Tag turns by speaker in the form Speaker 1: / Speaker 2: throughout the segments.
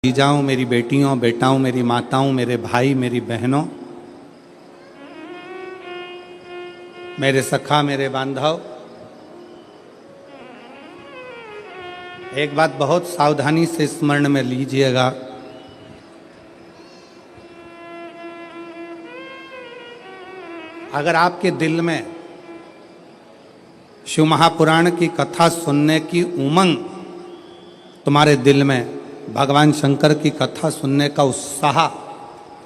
Speaker 1: जीजाओं, मेरी बेटियों, बेटाओं, मेरी माताओं, मेरे भाई, मेरी बहनों, मेरे सखा, मेरे बांधव, एक बात बहुत सावधानी से स्मरण में लीजिएगा। अगर आपके दिल में शिव महापुराण की कथा सुनने की उमंग, तुम्हारे दिल में भगवान शंकर की कथा सुनने का उत्साह,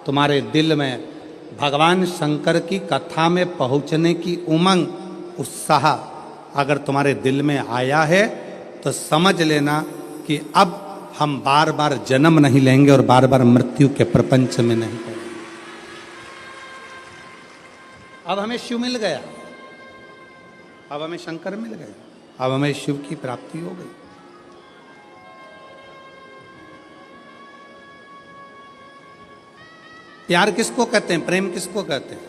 Speaker 1: तुम्हारे दिल में भगवान शंकर की कथा में पहुंचने की उमंग, उत्साह अगर तुम्हारे दिल में आया है तो समझ लेना कि अब हम बार बार जन्म नहीं लेंगे और बार बार मृत्यु के प्रपंच में नहीं पड़ेंगे। अब हमें शिव मिल गया, अब हमें शंकर मिल गए, अब हमें शिव की प्राप्ति हो गई। प्यार किसको कहते हैं? प्रेम किसको कहते हैं?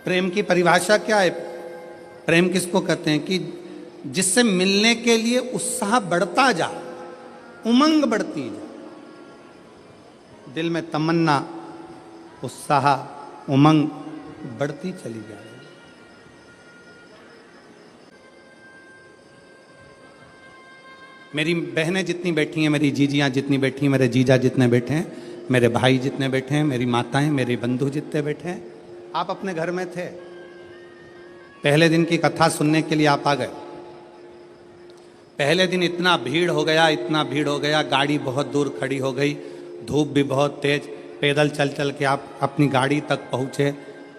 Speaker 1: प्रेम की परिभाषा क्या है? प्रेम किसको कहते हैं? कि जिससे मिलने के लिए उत्साह बढ़ता जा, उमंग बढ़ती जा, दिल में तमन्ना, उत्साह, उमंग बढ़ती चली जा रही। मेरी बहनें जितनी बैठी हैं, मेरी जीजियाँ जितनी बैठी हैं, मेरे जीजा जितने बैठे हैं, मेरे भाई जितने बैठे हैं, मेरी माताएं, मेरे बंधु जितने बैठे हैं, आप अपने घर में थे, पहले दिन की कथा सुनने के लिए आप आ गए। पहले दिन इतना भीड़ हो गया, इतना भीड़ हो गया, गाड़ी बहुत दूर खड़ी हो गई, धूप भी बहुत तेज, पैदल चल चल के आप अपनी गाड़ी तक पहुँचे,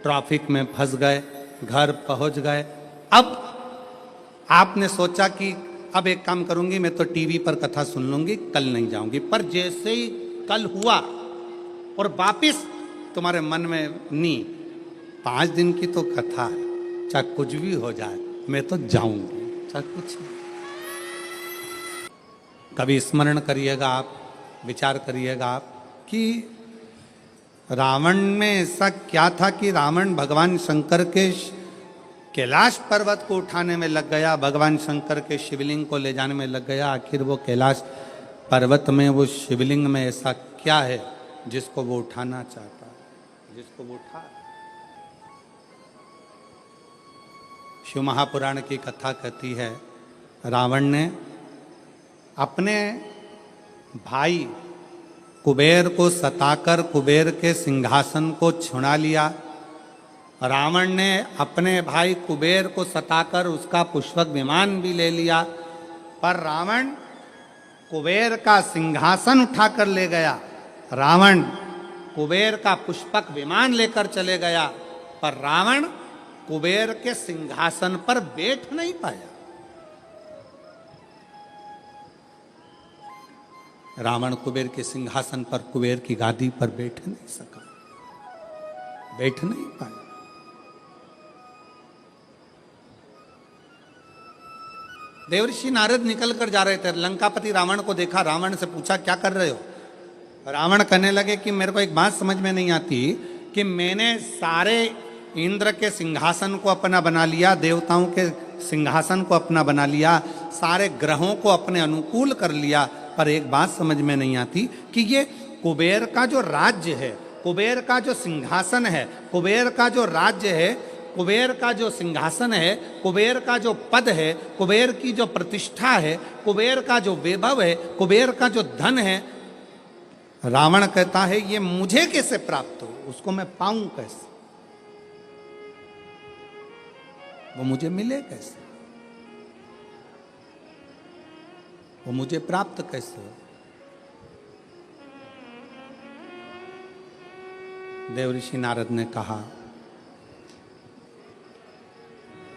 Speaker 1: ट्रैफिक में फंस गए, घर पहुँच गए। अब आपने सोचा कि अब एक काम करूंगी, मैं तो टीवी पर कथा सुन लूंगी, कल नहीं जाऊंगी। पर जैसे ही कल हुआ और वापिस तुम्हारे मन में नी, 5 दिन की तो कथा है, चाहे कुछ भी हो जाए मैं तो जाऊंगी, चाहे कुछ नहीं। कभी स्मरण करिएगा आप, विचार करिएगा आप कि रावण में ऐसा क्या था कि रावण भगवान शंकर के कैलाश पर्वत को उठाने में लग गया, भगवान शंकर के शिवलिंग को ले जाने में लग गया। आखिर वो कैलाश पर्वत में, वो शिवलिंग में ऐसा क्या है जिसको वो उठाना चाहता है, जिसको वो उठा। शिव महापुराण की कथा कहती है, रावण ने अपने भाई कुबेर को सताकर कुबेर के सिंहासन को छुड़ा लिया। रावण ने अपने भाई कुबेर को सताकर उसका पुष्पक विमान भी ले लिया, पर रावण कुबेर का सिंहासन उठाकर ले गया। रावण कुबेर का पुष्पक विमान लेकर चले गया, पर रावण कुबेर के सिंहासन पर बैठ नहीं पाया। रावण कुबेर के सिंहासन पर, कुबेर की गादी पर बैठ नहीं सका, बैठ नहीं पाया। देवर्षि नारद निकल कर जा रहे थे, लंकापति रावण को देखा, रावण से पूछा क्या कर रहे हो? रावण कहने लगे कि मेरे को एक बात समझ में नहीं आती कि मैंने सारे इंद्र के सिंहासन को अपना बना लिया, देवताओं के सिंहासन को अपना बना लिया, सारे ग्रहों को अपने अनुकूल कर लिया, पर एक बात समझ में नहीं आती कि ये कुबेर का जो राज्य है, कुबेर का जो सिंहासन है, कुबेर का जो राज्य है, कुबेर का जो सिंहासन है, कुबेर का जो पद है, कुबेर की जो प्रतिष्ठा है, कुबेर का जो वैभव है, कुबेर का जो धन है, रावण कहता है ये मुझे कैसे प्राप्त हो, उसको मैं पाऊं कैसे, वो मुझे मिले कैसे, वो मुझे प्राप्त कैसे हो? देवऋषि नारद ने कहा,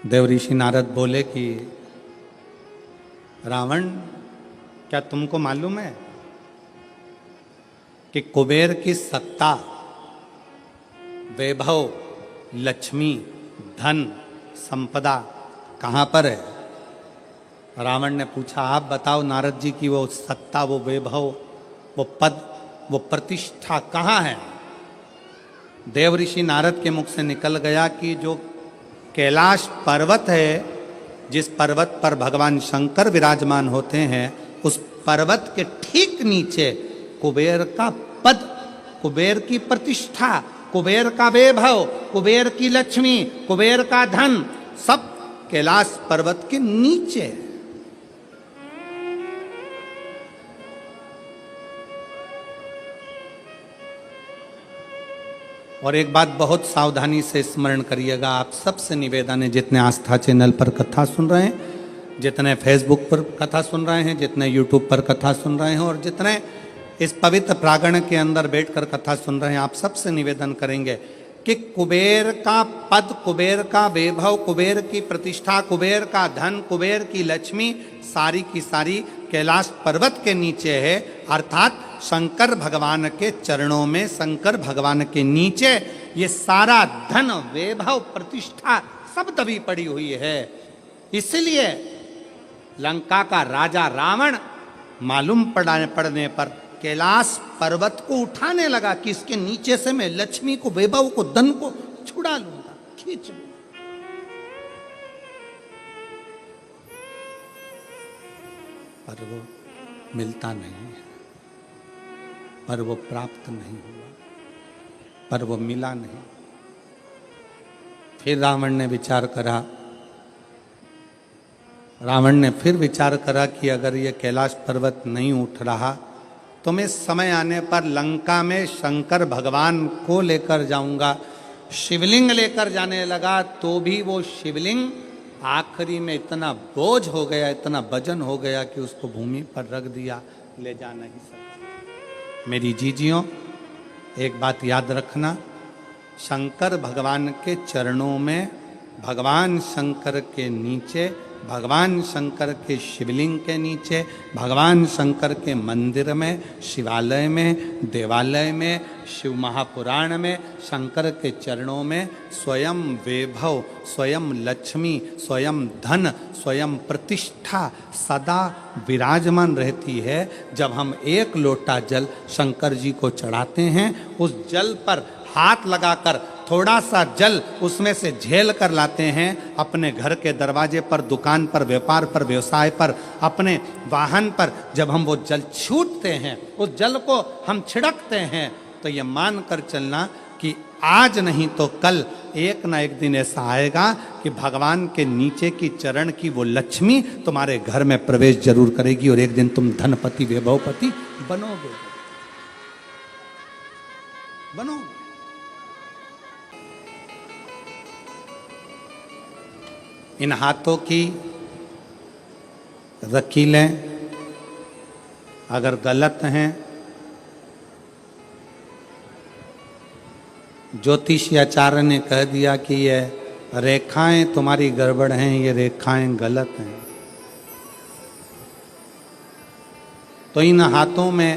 Speaker 1: देवऋषि नारद बोले कि रावण, क्या तुमको मालूम है कि कुबेर की सत्ता, वैभव, लक्ष्मी, धन, संपदा कहाँ पर है? रावण ने पूछा, आप बताओ नारद जी की वो सत्ता, वो वैभव, वो पद, वो प्रतिष्ठा कहाँ है? देवऋषि नारद के मुख से निकल गया कि जो कैलाश पर्वत है जिस पर्वत पर भगवान शंकर विराजमान होते हैं, उस पर्वत के ठीक नीचे कुबेर का पद, कुबेर की प्रतिष्ठा, कुबेर का वैभव, कुबेर की लक्ष्मी, कुबेर का धन, सब कैलाश पर्वत के नीचे है। और एक बात बहुत सावधानी से स्मरण करिएगा, आप सबसे निवेदन है, जितने आस्था चैनल पर कथा सुन रहे हैं, जितने फेसबुक पर कथा सुन रहे हैं, जितने यूट्यूब पर कथा सुन रहे हैं, और जितने इस पवित्र प्रांगण के अंदर बैठकर कथा सुन रहे हैं, आप सबसे निवेदन करेंगे कि कुबेर का पद, कुबेर का वैभव, कुबेर की प्रतिष्ठा, कुबेर का धन, कुबेर की लक्ष्मी सारी की सारी कैलाश पर्वत के नीचे है, अर्थात शंकर भगवान के चरणों में, शंकर भगवान के नीचे ये सारा धन, वैभव, प्रतिष्ठा सब दबी पड़ी हुई है। इसलिए लंका का राजा रावण मालूम पड़ने पर कैलाश पर्वत को उठाने लगा कि इसके नीचे से मैं लक्ष्मी को, वैभव को, धन को छुड़ा लूंगा, खींच लूंगा। पर वो मिलता नहीं है, पर वो प्राप्त नहीं हुआ, पर वो मिला नहीं। फिर रावण ने विचार करा, रावण ने फिर विचार करा कि अगर ये कैलाश पर्वत नहीं उठ रहा तो मैं समय आने पर लंका में शंकर भगवान को लेकर जाऊंगा। शिवलिंग लेकर जाने लगा तो भी वो शिवलिंग आखिरी में इतना बोझ हो गया, इतना वजन हो गया कि उसको भूमि पर रख दिया, ले जा नहीं सकता। मेरी जीजियों, एक बात याद रखना, शंकर भगवान के चरणों में, भगवान शंकर के नीचे, भगवान शंकर के शिवलिंग के नीचे, भगवान शंकर के मंदिर में, शिवालय में, देवालय में, शिव महापुराण में, शंकर के चरणों में स्वयं वैभव, स्वयं लक्ष्मी, स्वयं धन, स्वयं प्रतिष्ठा सदा विराजमान रहती है। जब हम एक लोटा जल शंकर जी को चढ़ाते हैं, उस जल पर हाथ लगाकर थोड़ा सा जल उसमें से झेल कर लाते हैं, अपने घर के दरवाजे पर, दुकान पर, व्यापार पर, व्यवसाय पर, अपने वाहन पर जब हम वो जल छूटते हैं, उस जल को हम छिड़कते हैं, तो ये मान कर चलना कि आज नहीं तो कल एक ना एक दिन ऐसा आएगा कि भगवान के नीचे की चरण की वो लक्ष्मी तुम्हारे घर में प्रवेश जरूर करेगी और एक दिन तुम धनपति, वैभवपति बनोगे, बनोगे। इन हाथों की रकीलें अगर गलत हैं, ज्योतिषाचार्य ने कह दिया कि ये रेखाएं तुम्हारी गड़बड़ हैं, ये रेखाएं गलत हैं, तो इन हाथों में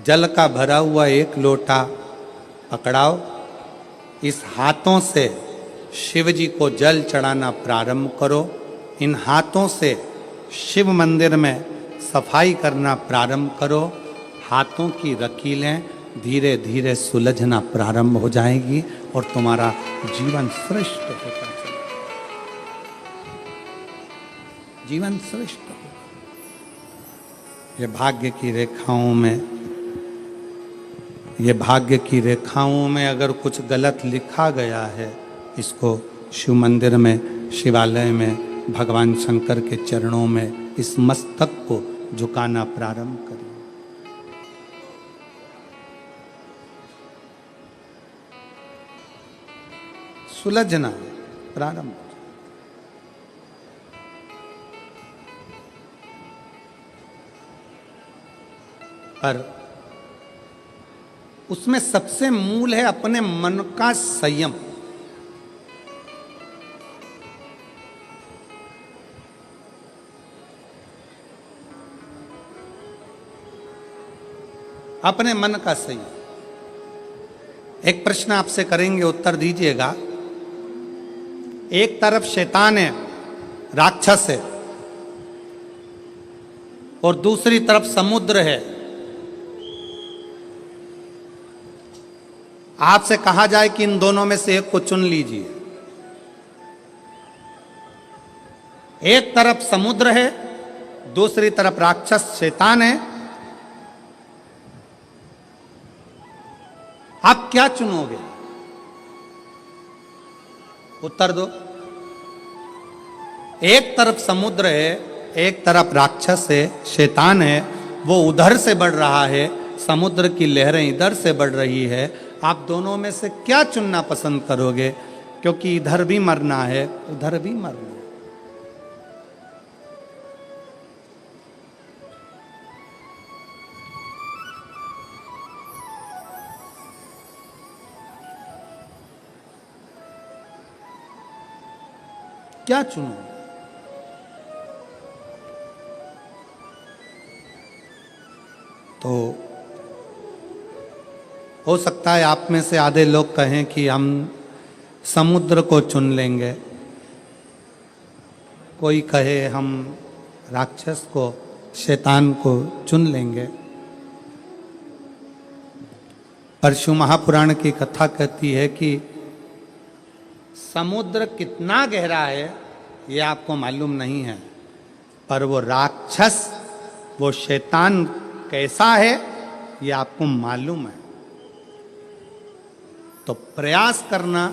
Speaker 1: जल का भरा हुआ एक लोटा पकड़ाओ, इस हाथों से शिव जी को जल चढ़ाना प्रारंभ करो, इन हाथों से शिव मंदिर में सफाई करना प्रारंभ करो, हाथों की रकीलें धीरे धीरे सुलझना प्रारंभ हो जाएगी और तुम्हारा जीवन श्रेष्ठ होता चलेगा, जीवन श्रेष्ठ होगा। ये भाग्य की रेखाओं में, ये भाग्य की रेखाओं में अगर कुछ गलत लिखा गया है, इसको शिव मंदिर में, शिवालय में, भगवान शंकर के चरणों में इस मस्तक को झुकाना प्रारंभ करिए। सुलझना प्रारंभ। पर उसमें सबसे मूल है अपने मन का संयम। अपने मन का संयम। एक प्रश्न आपसे करेंगे, उत्तर दीजिएगा। एक तरफ शैतान है, राक्षस है, और दूसरी तरफ समुद्र है। आपसे कहा जाए कि इन दोनों में से एक को चुन लीजिए, एक तरफ समुद्र है, दूसरी तरफ राक्षस शैतान है। आप क्या चुनोगे? उत्तर दो। एक तरफ समुद्र है, एक तरफ राक्षस है, शैतान है, वो उधर से बढ़ रहा है, समुद्र की लहरें इधर से बढ़ रही है। आप दोनों में से क्या चुनना पसंद करोगे? क्योंकि इधर भी मरना है, उधर भी मरना है। क्या चुनो? तो हो सकता है आप में से आधे लोग कहें कि हम समुद्र को चुन लेंगे, कोई कहे हम राक्षस को, शैतान को चुन लेंगे। परशु महापुराण की कथा कहती है कि समुद्र कितना गहरा है ये आपको मालूम नहीं है, पर वो राक्षस, वो शैतान कैसा है ये आपको मालूम है। तो प्रयास करना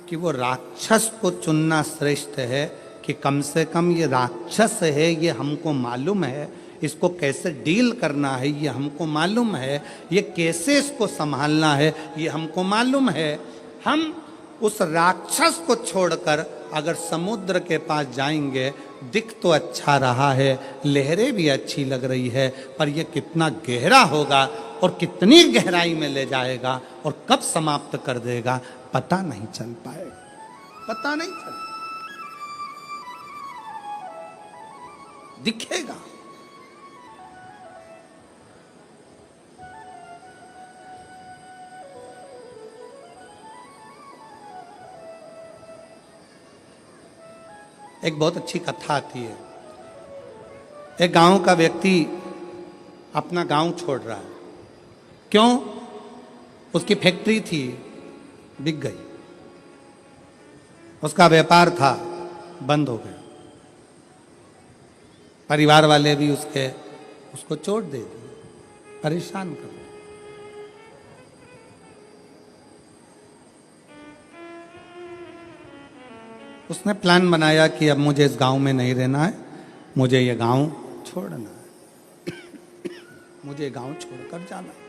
Speaker 1: कि वो राक्षस को चुनना श्रेष्ठ है कि कम से कम ये राक्षस है, ये हमको मालूम है, इसको कैसे डील करना है ये हमको मालूम है, ये कैसे इसको संभालना है ये हमको मालूम है। हम उस राक्षस को छोड़कर अगर समुद्र के पास जाएंगे, दिख तो अच्छा रहा है, लहरें भी अच्छी लग रही है, पर यह कितना गहरा होगा और कितनी गहराई में ले जाएगा और कब समाप्त कर देगा पता नहीं चल पाएगा, पता नहीं चल दिखेगा। एक बहुत अच्छी कथा आती है। एक गांव का व्यक्ति अपना गांव छोड़ रहा है। क्यों? उसकी फैक्ट्री थी, बिक गई, उसका व्यापार था, बंद हो गया, परिवार वाले भी उसको चोट दे दी, परेशान कर दिया। उसने प्लान बनाया कि अब मुझे इस गांव में नहीं रहना है, मुझे ये गांव छोड़ना है, मुझे गांव छोड़कर जाना है।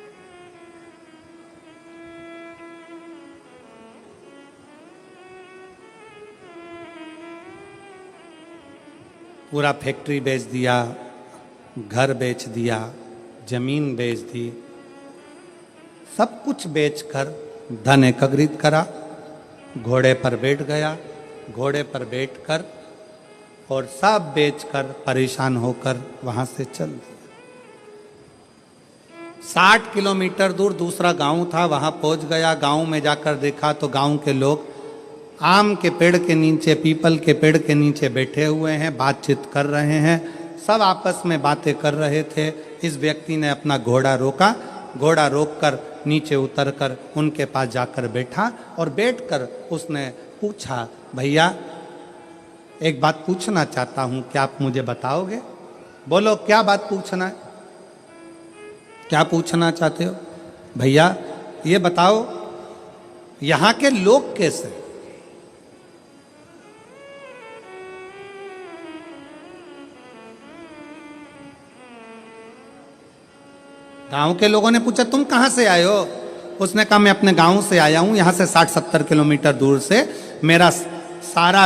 Speaker 1: पूरा फैक्ट्री बेच दिया, घर बेच दिया, जमीन बेच दी, सब कुछ बेचकर धन एकत्रित करा, घोड़े पर बैठ गया, घोड़े पर बैठकर और सब बेचकर परेशान होकर वहां से चल दिया। 60 किलोमीटर दूर दूसरा गांव था, वहां पहुंच गया। गांव में जाकर देखा तो गांव के लोग आम के पेड़ के नीचे, पीपल के पेड़ के नीचे बैठे हुए हैं, बातचीत कर रहे हैं, सब आपस में बातें कर रहे थे। इस व्यक्ति ने अपना घोड़ा रोका, घोड़ा रोककर नीचे उतरकर उनके पास जाकर बैठा और बैठकर उसने पूछा, भैया एक बात पूछना चाहता हूं, क्या आप मुझे बताओगे? बोलो क्या बात पूछना है, क्या पूछना चाहते हो? भैया ये बताओ यहां के लोग कैसे? गांव के लोगों ने पूछा तुम कहां से आए हो? उसने कहा मैं अपने गांव से आया हूं, यहां से 60-70 किलोमीटर दूर से। मेरा सारा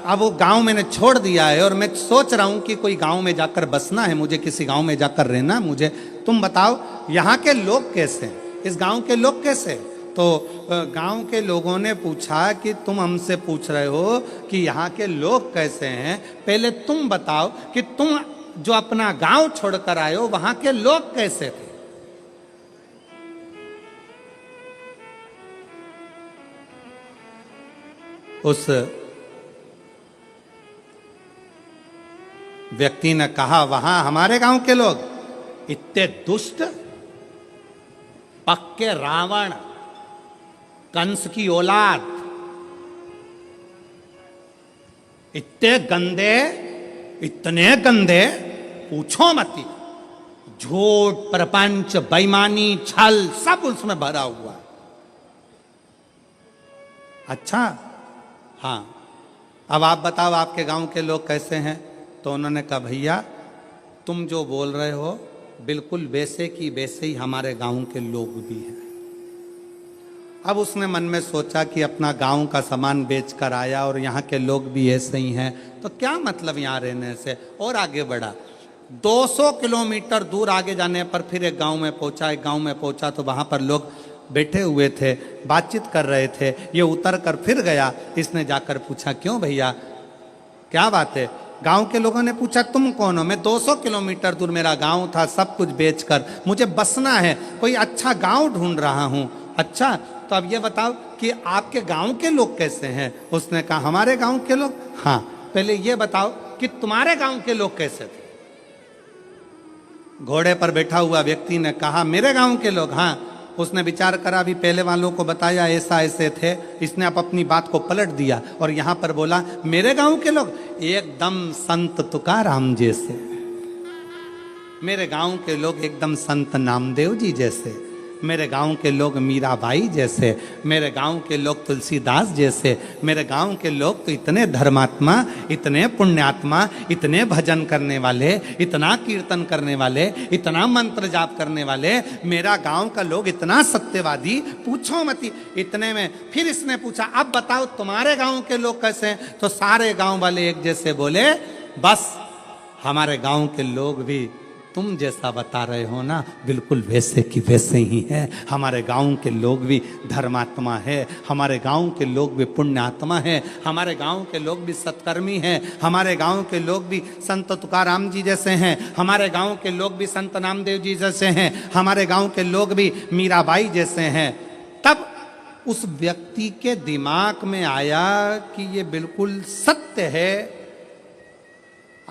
Speaker 1: अब वो गांव मैंने छोड़ दिया है और मैं सोच रहा हूं कि कोई गांव में जाकर बसना है, मुझे किसी गांव में जाकर रहना है मुझे। तुम बताओ यहाँ के लोग कैसे हैं, इस गांव के लोग कैसे? तो गांव के लोगों ने पूछा कि तुम हमसे पूछ रहे हो कि यहाँ के लोग कैसे हैं, पहले तुम बताओ कि तुम जो अपना गांव छोड़कर आए हो वहां के लोग कैसे थे? उस व्यक्ति ने कहा वहां हमारे गांव के लोग इतने दुष्ट, पक्के रावण, कंस की औलाद, इतने गंदे इतने गंदे पूछो मत। झूठ, प्रपंच, बेईमानी, छल सब उसमें भरा हुआ है। अच्छा, हाँ, अब आप बताओ आपके गांव के लोग कैसे हैं? तो उन्होंने कहा भैया तुम जो बोल रहे हो बिल्कुल वैसे की वैसे ही हमारे गांव के लोग भी हैं। अब उसने मन में सोचा कि अपना गांव का सामान बेच कर आया और यहाँ के लोग भी ऐसे ही हैं, तो क्या मतलब यहाँ रहने से, और आगे बढ़ा। 200 किलोमीटर दूर आगे जाने पर फिर एक गांव में पहुंचा। एक गांव में पहुंचा तो वहाँ पर लोग बैठे हुए थे, बातचीत कर रहे थे। ये उतर कर फिर गया, इसने जाकर पूछा क्यों भैया क्या बात है? गांव के लोगों ने पूछा तुम कौन हो? मैं 200 किलोमीटर दूर मेरा गांव था, सब कुछ बेचकर मुझे बसना है, कोई अच्छा गांव ढूंढ रहा हूं। अच्छा, तो अब ये बताओ कि आपके गांव के लोग कैसे हैं? उसने कहा हमारे गांव के लोग, हाँ पहले ये बताओ कि तुम्हारे गांव के लोग कैसे थे? घोड़े पर बैठा हुआ व्यक्ति ने कहा मेरे गांव के लोग, हाँ। उसने विचार करा, अभी पहले वालों को बताया ऐसा ऐसे थे, इसने अब अपनी बात को पलट दिया और यहां पर बोला मेरे गांव के लोग एकदम संत तुकाराम जैसे, मेरे गांव के लोग एकदम संत नामदेव जी जैसे, मेरे गांव के लोग मीराबाई जैसे, मेरे गांव के लोग तुलसीदास जैसे, मेरे गांव के लोग तो इतने धर्मात्मा, इतने पुण्यात्मा, इतने भजन करने वाले, इतना कीर्तन करने वाले, इतना मंत्र जाप करने वाले, मेरा गांव का लोग इतना सत्यवादी, पूछो मत। इतने में फिर इसने पूछा अब बताओ तुम्हारे गांव के लोग कैसे हैं? तो सारे गांव वाले एक जैसे बोले बस हमारे गांव के लोग भी तुम जैसा बता रहे हो ना बिल्कुल वैसे की वैसे ही है। हमारे गांव के लोग भी धर्मात्मा है, हमारे गांव के लोग भी पुण्यात्मा है, हमारे गांव के लोग भी सत्कर्मी हैं, हमारे गांव के लोग भी संत तुकाराम जी जैसे हैं, हमारे गांव के लोग भी संत नामदेव जी जैसे हैं, हमारे गांव के लोग भी मीराबाई जैसे हैं। तब उस व्यक्ति के दिमाग में आया कि ये बिल्कुल सत्य है।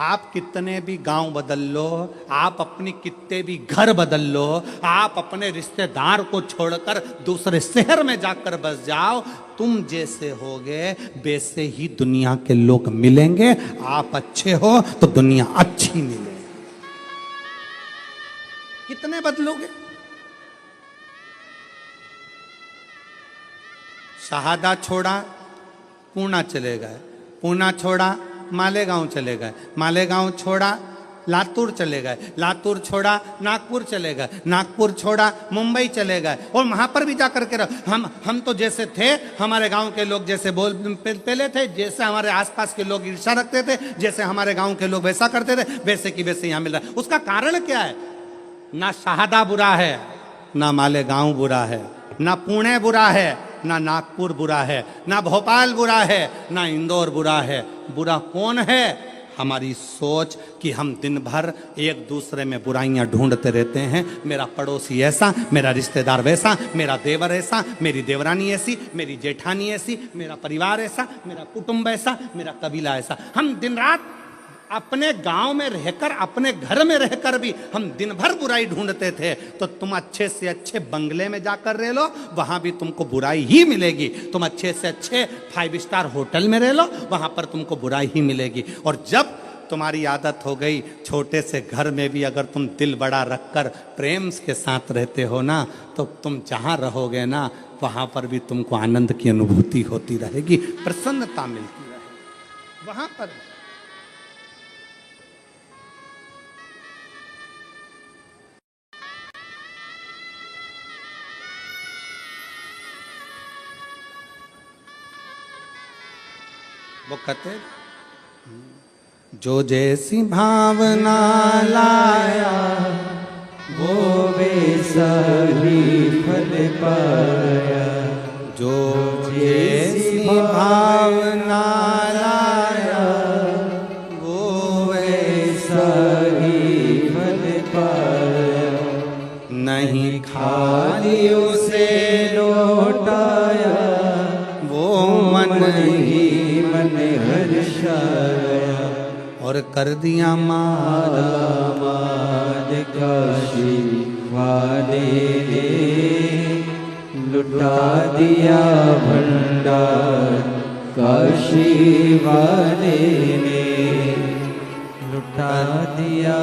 Speaker 1: आप कितने भी गांव बदल लो, आप अपनी कितने भी घर बदल लो, आप अपने रिश्तेदार को छोड़कर दूसरे शहर में जाकर बस जाओ, तुम जैसे होगे वैसे ही दुनिया के लोग मिलेंगे। आप अच्छे हो तो दुनिया अच्छी मिलेगी। कितने बदलोगे? शहादा छोड़ा पूना चले गए, पूना छोड़ा मालेगांव चले गए, मालेगांव छोड़ा लातूर चले गए, लातूर छोड़ा नागपुर चले गए, नागपुर छोड़ा मुंबई चले गए। और वहां पर भी जाकर के हम तो जैसे थे, हमारे गांव के लोग जैसे पहले थे, जैसे हमारे आसपास के लोग ईर्ष्या रखते थे, जैसे हमारे गांव के लोग वैसा करते थे, वैसे की वैसे यहाँ मिल रहा है। उसका कारण क्या है? ना शहादा बुरा है, ना मालेगांव बुरा है, ना पुणे बुरा है, ना नागपुर बुरा है, ना भोपाल बुरा है, ना इंदौर बुरा है। बुरा कौन है? हमारी सोच कि हम दिन भर एक दूसरे में बुराइयां ढूंढते रहते हैं। मेरा पड़ोसी ऐसा, मेरा रिश्तेदार वैसा, मेरा देवर ऐसा, मेरी देवरानी ऐसी, मेरी जेठानी ऐसी, मेरा परिवार ऐसा, मेरा कुटुंब ऐसा, मेरा कबीला ऐसा। हम दिन रात अपने गांव में रहकर, अपने घर में रहकर भी हम दिन भर बुराई ढूंढते थे। तो तुम अच्छे से अच्छे बंगले में जाकर रह लो, वहां भी तुमको बुराई ही मिलेगी। तुम अच्छे से अच्छे 5 स्टार होटल में रह लो, वहां पर तुमको बुराई ही मिलेगी। और जब तुम्हारी आदत हो गई छोटे से घर में भी अगर तुम दिल बड़ा रखकर प्रेम के साथ रहते हो ना, तो तुम जहां रहोगे ना वहां पर भी तुमको आनंद की अनुभूति होती रहेगी, प्रसन्नता मिलती रहेगी वहां पर। वो कहते जो जैसी भावना लाया
Speaker 2: वो वैसा ही फल पाया,
Speaker 1: जो जैसी भावना लाया
Speaker 2: वो वैसा ही फल पाया।
Speaker 1: नहीं
Speaker 2: खाली उसे लौटाया,
Speaker 1: वो मन
Speaker 2: ही मन हर्षाया।
Speaker 1: और कर दिया माला
Speaker 2: माद काशी वाले ने, लुटा दिया भंडार काशी वाले ने। लुटा दिया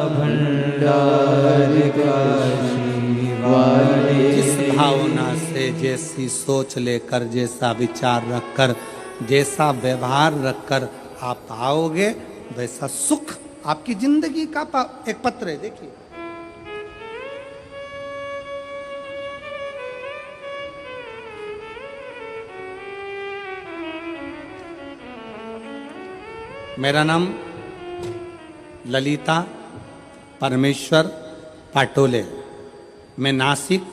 Speaker 2: भंडार काशी वाले।
Speaker 1: जिस भावना से, जैसी सोच लेकर, जैसा विचार रखकर, जैसा व्यवहार रखकर आप आओगे, वैसा सुख आपकी जिंदगी का एक पत्र है। देखिए, मेरा नाम ललिता परमेश्वर पाटोले, मैं नासिक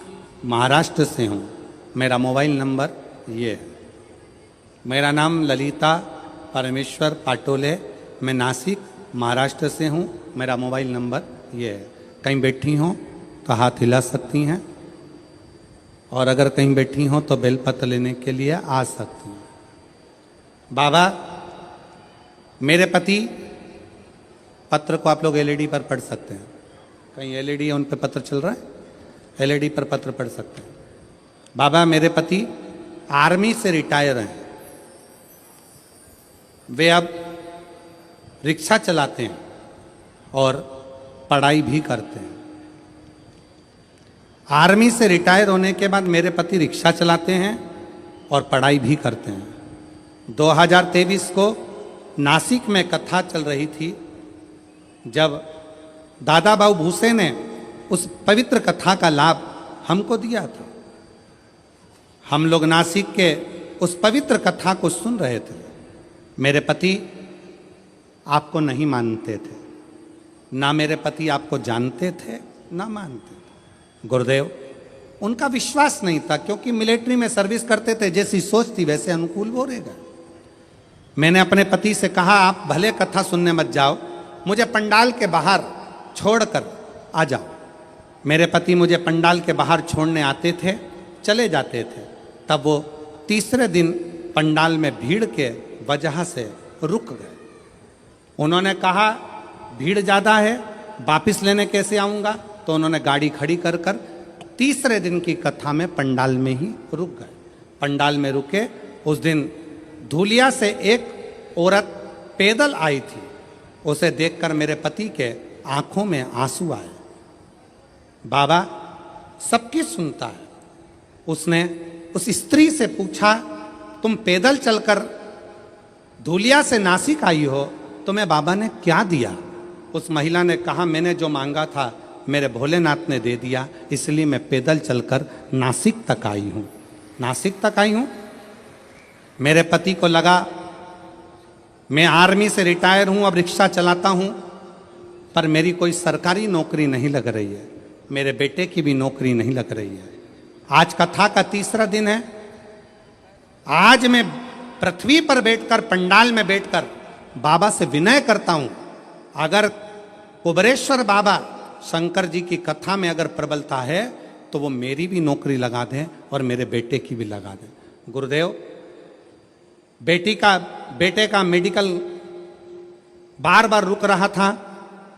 Speaker 1: महाराष्ट्र से हूँ। मेरा मोबाइल नंबर ये है। मेरा नाम ललिता परमेश्वर पाटोले, मैं नासिक महाराष्ट्र से हूँ। मेरा मोबाइल नंबर ये है। कहीं बैठी हो तो हाथ हिला सकती हैं, और अगर कहीं बैठी हो तो बेलपत्र लेने के लिए आ सकती हैं। बाबा, मेरे पति, पत्र को आप लोग एलईडी पर पढ़ सकते हैं। कहीं एलईडी है, उन पर पत्र चल रहा है, एलईडी पर पत्र पढ़ सकते हैं। बाबा, मेरे पति आर्मी से रिटायर हैं। वे अब रिक्शा चलाते हैं और पढ़ाई भी करते हैं। आर्मी से रिटायर होने के बाद मेरे पति रिक्शा चलाते हैं और पढ़ाई भी करते हैं। 2023 को नासिक में कथा चल रही थी, जब दादा बाबू भूसे ने उस पवित्र कथा का लाभ हमको दिया था। हम लोग नासिक के उस पवित्र कथा को सुन रहे थे। मेरे पति आपको नहीं मानते थे, ना मेरे पति आपको जानते थे, ना मानते थे। गुरुदेव, उनका विश्वास नहीं था, क्योंकि मिलिट्री में सर्विस करते थे। जैसी सोच थी वैसे अनुकूल वो रहेगा। मैंने अपने पति से कहा, आप भले कथा सुनने मत जाओ, मुझे पंडाल के बाहर छोड़कर आ जाओ। मेरे पति मुझे पंडाल के बाहर छोड़ने आते थे, चले जाते थे। तब वो तीसरे दिन पंडाल में भीड़ के वजह से रुक गए। उन्होंने कहा, भीड़ ज़्यादा है, वापिस लेने कैसे आऊँगा? तो उन्होंने गाड़ी खड़ी कर कर तीसरे दिन की कथा में पंडाल में ही रुक गए। पंडाल में रुके। उस दिन धूलिया से एक औरत पैदल आई थी। उसे देखकर मेरे पति के आंखों में आंसू आए। बाबा सबकी सुनता है। उसने उस स्त्री से पूछा, तुम पैदल चलकर धूलिया से नासिक आई हो, तुम्हें बाबा ने क्या दिया? उस महिला ने कहा, मैंने जो मांगा था मेरे भोलेनाथ ने दे दिया, इसलिए मैं पैदल चलकर नासिक तक आई हूँ। नासिक तक आई हूँ। मेरे पति को लगा मैं आर्मी से रिटायर हूँ, अब रिक्शा चलाता हूँ, पर मेरी कोई सरकारी नौकरी नहीं लग रही है, मेरे बेटे की भी नौकरी नहीं लग रही है। आज कथा का तीसरा दिन है। आज मैं पृथ्वी पर बैठकर, पंडाल में बैठकर बाबा से विनय करता हूँ, अगर कुबरेश्वर बाबा शंकर जी की कथा में अगर प्रबलता है तो वो मेरी भी नौकरी लगा दें और मेरे बेटे की भी लगा दें। गुरुदेव, बेटे का मेडिकल बार बार रुक रहा था।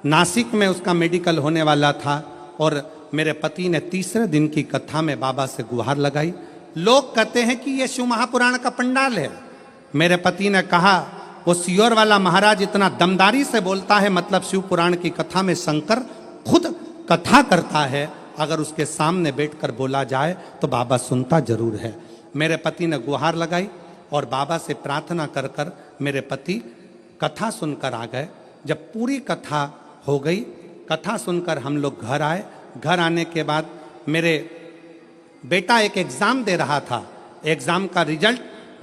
Speaker 1: नासिक में उसका मेडिकल होने वाला था, और मेरे पति ने तीसरे दिन की कथा में बाबा से गुहार लगाई। लोग कहते हैं कि यह शिव महापुराण का पंडाल है। मेरे पति ने कहा, वो सियोर वाला महाराज इतना दमदारी से बोलता है, मतलब शिव पुराण की कथा में शंकर खुद कथा करता है, अगर उसके सामने बैठकर बोला जाए तो बाबा सुनता जरूर है। मेरे पति ने गुहार लगाई और बाबा से प्रार्थना कर कर मेरे पति कथा सुनकर आ गए। जब पूरी कथा हो गई, कथा सुनकर हम लोग घर आए। घर आने के बाद मेरे बेटा एक एग्ज़ाम दे रहा था। एग्ज़ाम का रिजल्ट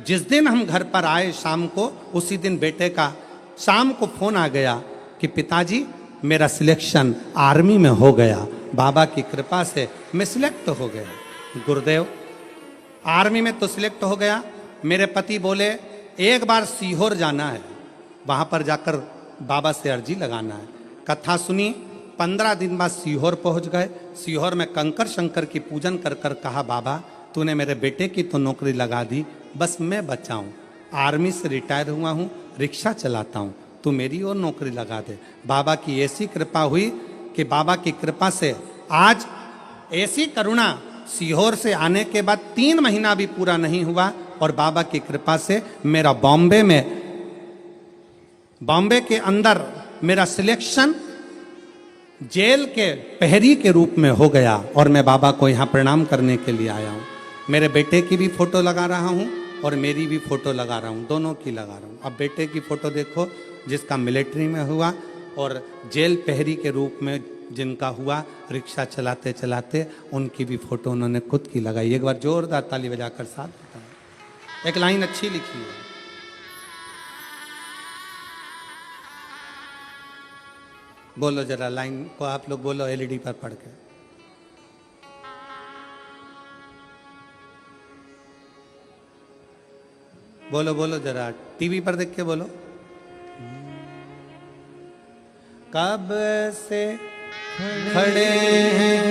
Speaker 1: जिस दिन हम घर पर आए शाम को, उसी दिन बेटे का शाम को फ़ोन आ गया कि पिताजी मेरा सिलेक्शन आर्मी में हो गया, बाबा की कृपा से मैं सिलेक्ट हो गया। गुरुदेव, आर्मी में तो सिलेक्ट हो गया। मेरे पति बोले, एक बार सीहोर जाना है, वहाँ पर जाकर बाबा से अर्जी लगाना है। कथा सुनी। 15 दिन बाद सीहोर पहुँच गए। सीहोर में कंकर शंकर की पूजन कर कर कहा, बाबा तूने मेरे बेटे की तो नौकरी लगा दी, बस मैं बचा हूँ, आर्मी से रिटायर हुआ हूँ, रिक्शा चलाता हूँ, तू मेरी और नौकरी लगा दे। बाबा की ऐसी कृपा हुई कि बाबा की कृपा से आज ऐसी करुणा, सीहोर से आने के बाद 3 महीना भी पूरा नहीं हुआ और बाबा की कृपा से मेरा बॉम्बे के अंदर मेरा सिलेक्शन जेल के प्रहरी के रूप में हो गया और मैं बाबा को यहाँ प्रणाम करने के लिए आया हूँ। मेरे बेटे की भी फोटो लगा रहा हूँ और मेरी भी फोटो लगा रहा हूँ, दोनों की लगा रहा हूँ। अब बेटे की फोटो देखो जिसका मिलिट्री में हुआ, और जेल प्रहरी के रूप में जिनका हुआ रिक्शा चलाते चलाते, उनकी भी फोटो उन्होंने खुद की लगाई। एक बार जोरदार ताली बजाकर साथ बताएं। एक लाइन अच्छी लिखी है, बोलो जरा लाइन को आप लोग बोलो एलईडी पर पढ़ के। बोलो बोलो जरा टीवी पर देख के बोलो। कब से खड़े हैं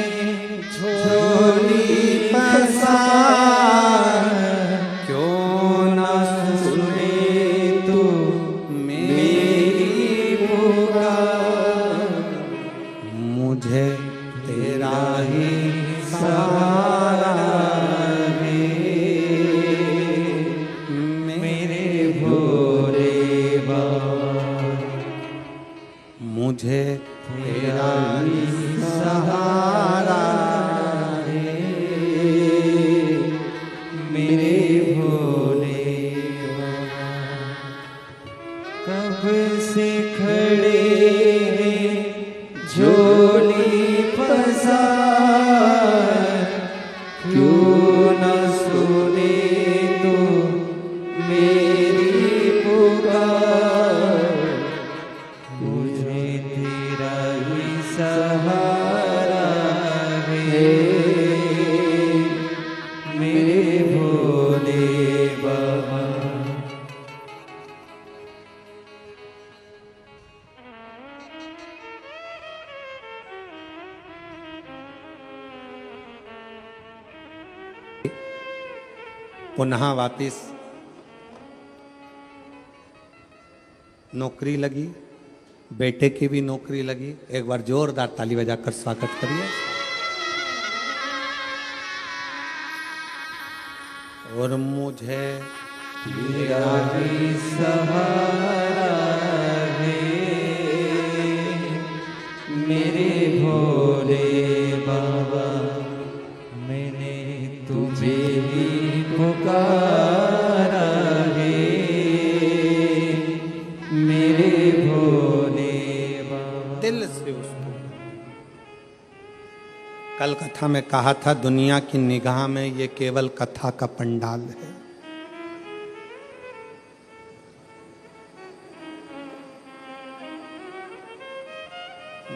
Speaker 1: झोली पसार, क्यों ना सुने तू मेरी पुकार, मुझे तेरा ही सहारा है, मेरे भोले बाबा, मुझे तेरा ही सहारा है, मेरे भोले बाबा।
Speaker 2: कब से खड़े हैं झोली पसार, क्यों न सुने तो मेरी पुकार, मुझे तेरा ही सहारा है, मेरे भोले बाबा।
Speaker 1: पुनः वापिस नौकरी लगी, बेटे की भी नौकरी लगी। एक बार जोरदार ताली बजाकर स्वागत करिए। और मुझे
Speaker 2: तेरा ही सहारा है, मेरे भोले बाबा, मैंने तुझे ही पुकारा है, मेरे भोले बाबा।
Speaker 1: दिल से उसको कल कथा में कहा था, दुनिया की निगाह में ये केवल कथा का पंडाल है।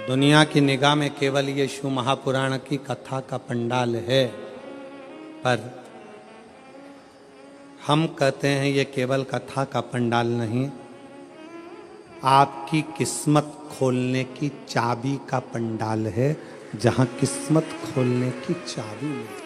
Speaker 1: दुनिया की निगाह में केवल ये शिव महापुराण की कथा का पंडाल है, पर हम कहते हैं ये केवल कथा का पंडाल नहीं, आपकी किस्मत खोलने की चाबी का पंडाल है, जहां किस्मत खोलने की चाबी मिलती है।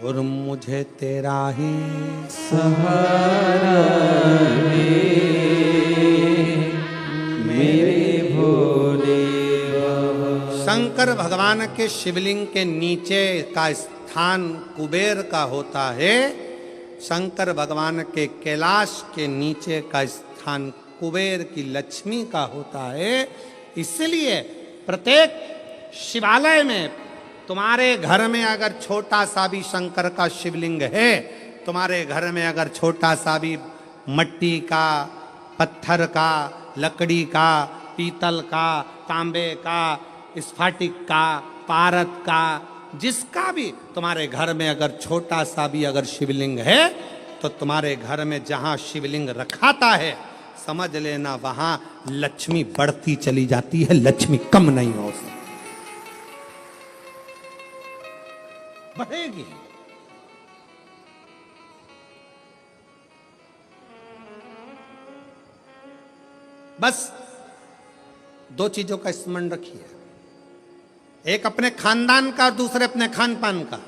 Speaker 1: और मुझे तेरा ही
Speaker 2: सहारा है, मेरे भोले बाबा।
Speaker 1: शंकर भगवान के शिवलिंग के नीचे का स्थान कुबेर का होता है, शंकर भगवान के कैलाश के नीचे का स्थान कुबेर की लक्ष्मी का होता है। इसलिए प्रत्येक शिवालय में तुम्हारे घर में अगर छोटा सा भी शंकर का शिवलिंग है, तुम्हारे घर में अगर छोटा सा भी मट्टी का, पत्थर का, लकड़ी का, पीतल का, तांबे का, स्फटिक का, पारद का, जिसका भी तुम्हारे घर में अगर छोटा सा भी अगर शिवलिंग है, तो तुम्हारे घर में जहां शिवलिंग रखाता है, समझ लेना वहां लक्ष्मी बढ़ती चली जाती है, लक्ष्मी कम नहीं हो सकती, बढ़ेगी। बस दो चीजों का स्मरण रखिए, एक अपने खानदान का और दूसरे अपने खान पान का।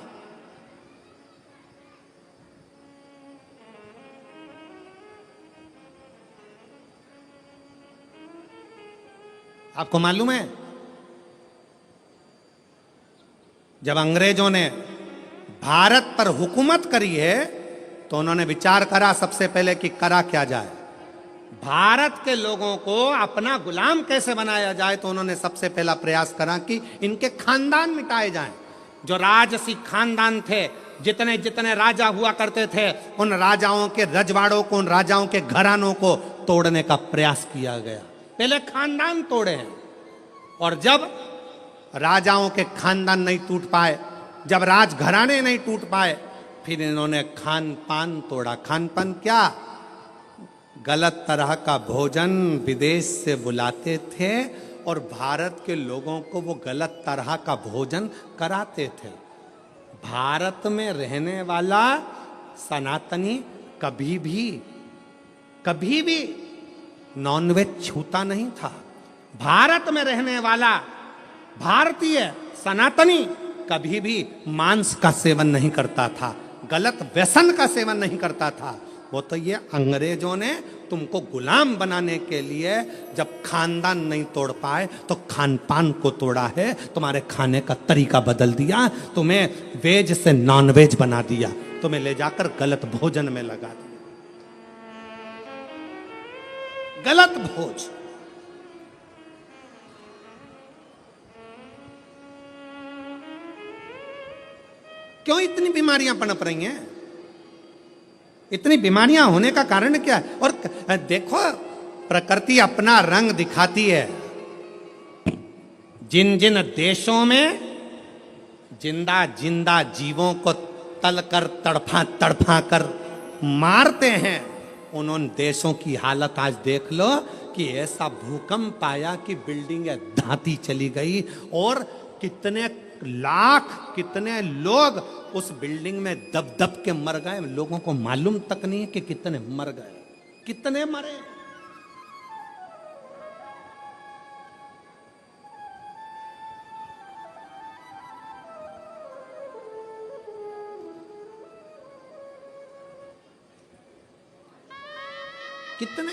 Speaker 1: आपको मालूम है, जब अंग्रेजों ने भारत पर हुकूमत करी है तो उन्होंने विचार करा सबसे पहले कि करा क्या जाए, भारत के लोगों को अपना गुलाम कैसे बनाया जाए। तो उन्होंने सबसे पहला प्रयास करा कि इनके खानदान मिटाए जाएं। जो राजसी खानदान थे, जितने जितने राजा हुआ करते थे, उन राजाओं के रजवाड़ों को, उन राजाओं के घरानों को तोड़ने का प्रयास किया गया। पहले खानदान तोड़े हैं, और जब राजाओं के खानदान नहीं टूट पाए, जब राजघराने नहीं टूट पाए, फिर इन्होंने खान पान तोड़ा। खान पान क्या? गलत तरह का भोजन विदेश से बुलाते थे और भारत के लोगों को वो गलत तरह का भोजन कराते थे। भारत में रहने वाला सनातनी कभी भी नॉनवेज छूता नहीं था। भारत में रहने वाला भारतीय सनातनी कभी भी मांस का सेवन नहीं करता था, गलत व्यसन का सेवन नहीं करता था। वो तो ये अंग्रेजों ने तुमको गुलाम बनाने के लिए जब खानदान नहीं तोड़ पाए तो खान पान को तोड़ा है, तुम्हारे खाने का तरीका बदल दिया, तुम्हें वेज से नॉन वेज बना दिया, तुम्हें ले जाकर गलत भोजन में लगा दिया। गलत भोज। क्यों इतनी बीमारियां पनप रही हैं? इतनी बीमारियां होने का कारण क्या है? और देखो, प्रकृति अपना रंग दिखाती है। जिन जिन देशों में जिंदा जिंदा जीवों को तलकर तड़फा कर मारते हैं, उन देशों की हालत आज देख लो कि ऐसा भूकंप आया कि बिल्डिंगें धाती चली गई और कितने लाख, कितने लोग उस बिल्डिंग में दब दब के मर गए। लोगों को मालूम तक नहीं है कि कितने मर गए, कितने मरे। कितने